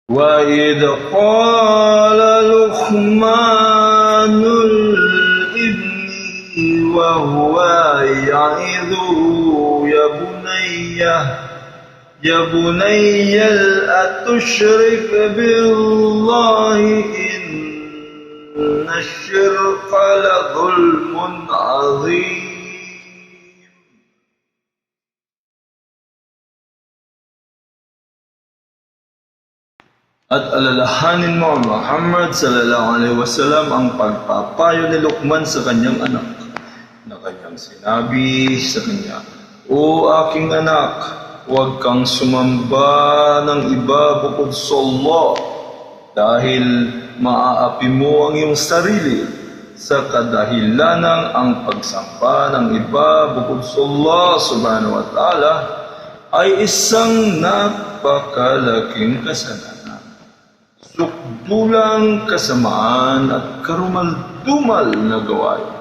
وَإِذْ قَالَ لُقْمَانُ لِابْنِهِ وَهُوَ يَعِظُهُ يَا بُنَيَّ لَا تُشْرِكْ بِاللَّهِ إِنَّ الشِّرْكَ لَظُلْمٌ عَظِيمٌ. At alalahanin mo, Muhammad sallallahu alaihi wasallam, ang pagpapayo ni Luqman sa kanyang anak, na kanyang sinabi sa kanya, "O aking anak, huwag kang sumamba ng iba bukod sa Allah, dahil maaapi mo ang iyong sarili sa kadahilanang ang pagsamba ng iba bukod sa Allah subhanahu wa ta'ala ay isang napakalaking kasalanan, sukdulang kasamaan at karumal-dumal na gawain."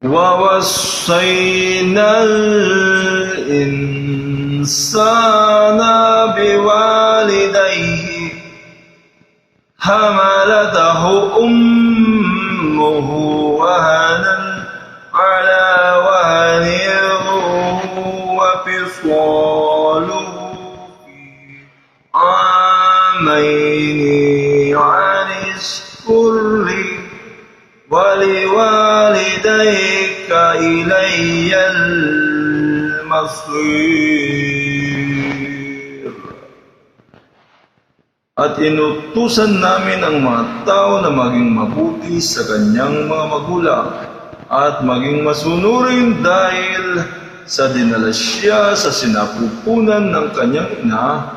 وَوَصَّيْنَا الْإِنسَانَ بِوَالِدَيْهِ حَمَلَتْهُ أُمُّهُ وَهَنًا عَلَى وَهْنٍ وَفِصَالُهُ فِي عَامَيْنِ أَنِ اشْكُرْ لِي وَلِوَالِدَيْكَ إِلَيَّ الْمَصِيرُ. At inutusan namin ang mga tao na maging mabuti sa kanyang mga magulang at maging masunurin dahil sa dinala siya sa sinapupunan ng kanyang ina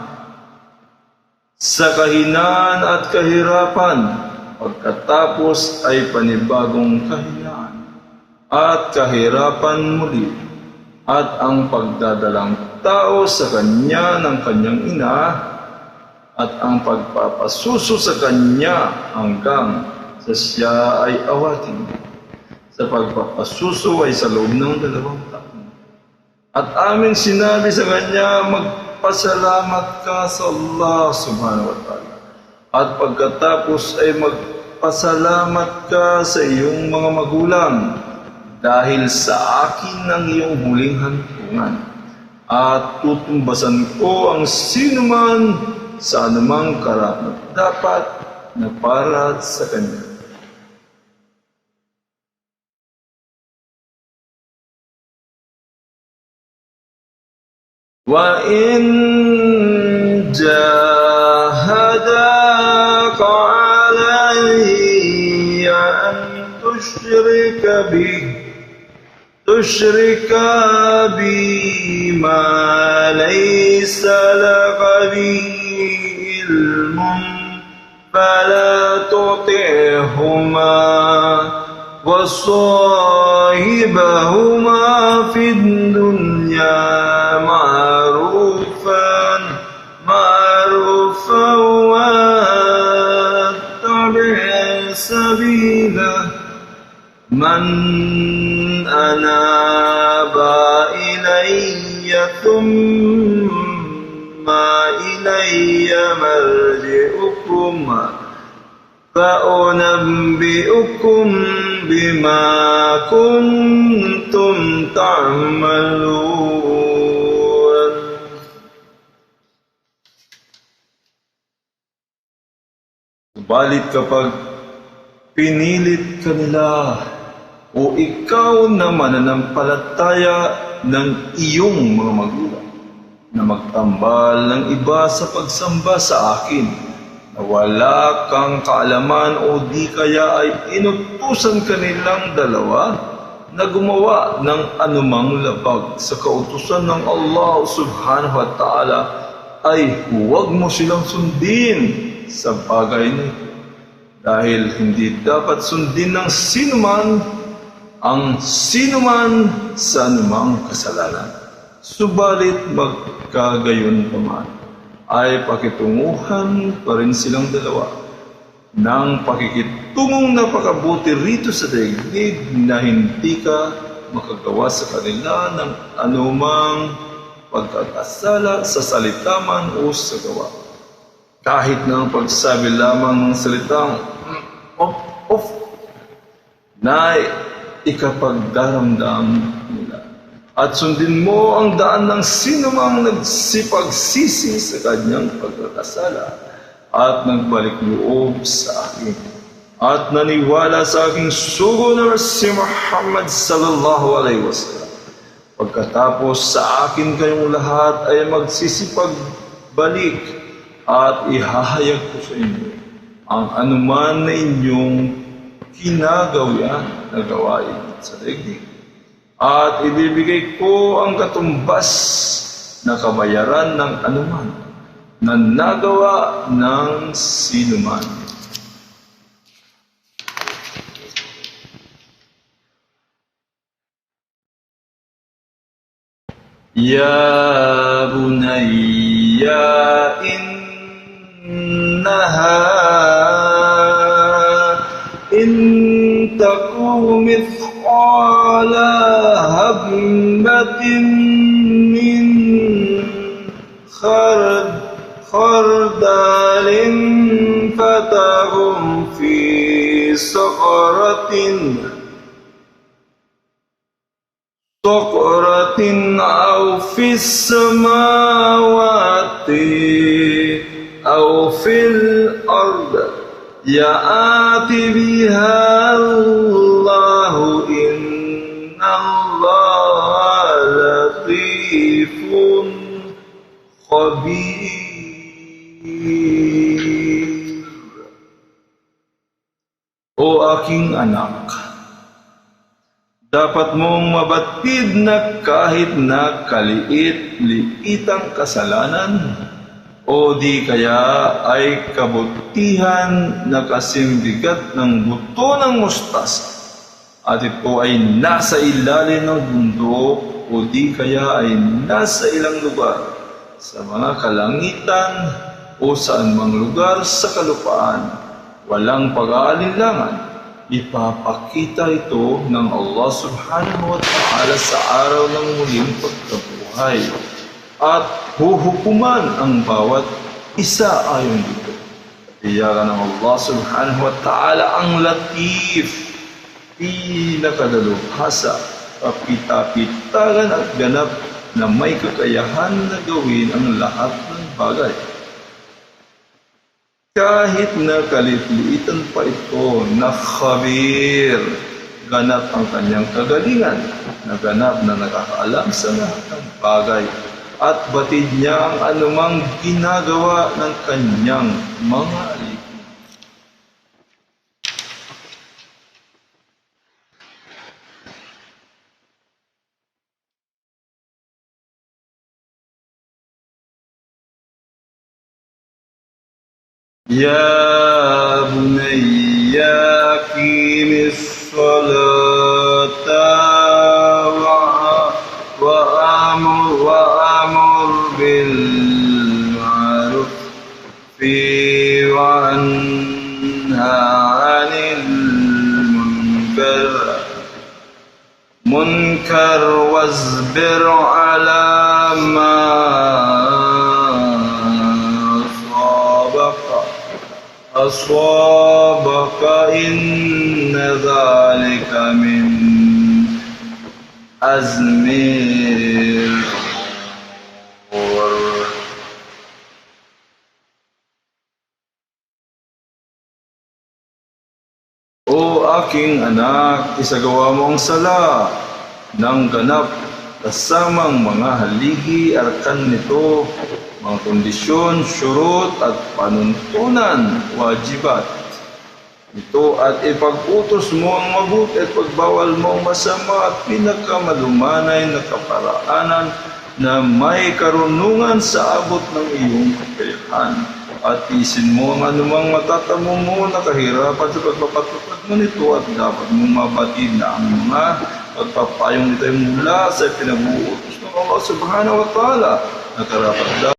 sa kahinaan at kahirapan, pagkatapos ay panibagong kahinaan at kahirapan muli, at ang pagdadalang tao sa kanya ng kanyang ina at ang pagpapasuso sa kanya hanggang sa siya ay awatin. Sa pagpapasuso ay sa loob ng 2 taon. At amin sinabi sa kanya, magpasalamat ka sa Allah subhanahu wa ta'ala. At pagkatapos ay magpasalamat ka sa iyong mga magulang dahil sa akin ang iyong huling hantungan. At tutumbasan ko ang sinuman sa anumang karapat-dapat na para sa kanya. وَإِنْ جَاهَدَاكَ عَلَيَّ أَنْ تُشْرِكَ بِي مَا لَيْسَ لَكَ بِهِ عِلْمٌ فَلَا تُطِعْهُمَا وَصَاحِبْهُمَا فِي الدُّنْيَا مَعْرُوفًا وَاتَّبِعْ سَبِيلَ مَنْ أَنَابَ إِلَيَّ ثُمَّ إِلَيَّ مَرْجِعُكُمْ فَأُنَبِّئُكُمْ بِمَا كُنْتُمْ تَعْمَلُونَ. Subalit kapag pinilit ka nila o ikaw na mananampalataya ng iyong mga magulang na magtambal ng iba sa pagsamba sa akin, na wala kang kaalaman o di kaya ay inutusan kanilang dalawa na gumawa ng anumang labag sa kautusan ng Allah subhanahu wa ta'ala, ay huwag mo silang sundin sa bagay na ito, dahil hindi dapat sundin ng sinuman ang sinuman sa anumang kasalanan. Subalit magkagayon paman, ay pakitunguhan pa rin silang dalawa ng pakikitungong napakabuti rito sa daigdig na hindi ka makagawa sa kanila ng anumang pagkakasala sa salita man o sa gawa. Kahit na ang pagsasabi lamang ng salitang of na ikapagdaramdam nila. At sundin mo ang daan ng sinumang nagsipagsisi sa kanyang pagkakasala at nagbalik loob sa akin at naniwala sa aking sugo na si Muhammad sallallahu alaihi wasallam. Pagkatapos sa akin kayong lahat ay magsisipagbalik at ihahayag ko sa inyo ang anuman na inyong kinagawian na gawain sa daigdig. At ibibigay ko ang katumbas na kabayaran ng anuman na nagawa ng sinuman. Ya bunayya innaha in taku mithqala habbatin min khardalin fatahum fi saqaratin aw fi samawati aw fil ard ya'ati biha Allahu inna Allaha latifun khabir. O aking anak, dapat mong mabatid na kahit na kaliit-liitang kasalanan o di kaya ay kabutihan na kasing bigat ng buto ng mustasa at ito ay nasa ilalim ng bundok o di kaya ay nasa ilang lugar sa mga kalangitan o saan mang lugar sa kalupaan, walang pag-aalinlangan. Ipapakita ito ng Allah subhanahu wa ta'ala sa araw ng muling pagkabuhay at huhukuman ang bawat isa ayon dito. Tiyagan ng Allah subhanahu wa ta'ala ang latif, pinakadalubhasa, kapita-pitagan at ganap na may kakayahan na gawin ang lahat ng bagay. Kahit na kalit-liitan pa ito na khabir, ganap ang kanyang kagalingan, na ganap na nakakaalam sa lahat ng bagay, at batid niya ang anumang ginagawa ng kanyang mga alipin. Ya bunayya aqimis salata wa'amur bil ma'ruf wa anha 'anil munkar wasbir 'ala ma aswabaka inna dhalika min azmir. O aking anak, isagawa mo ang sala ng ganap kasamang mga haligi, arkan nito, mga kondisyon, syurut at panuntunan, wajibat. Ito at ipag-utos mo ang mabuti at pagbawal mo ang masama at pinakamalumanay na kaparaanan na may karunungan sa abot ng iyong kakayahan. At isin mo ang anumang matatamo mo na kahirapan sa pagpapatupad mo nito at dapat mong mabatid na ang mga pagpapayong nito ay mula sa pinag-uutos ng Allah subhanahu wa ta'ala na karapat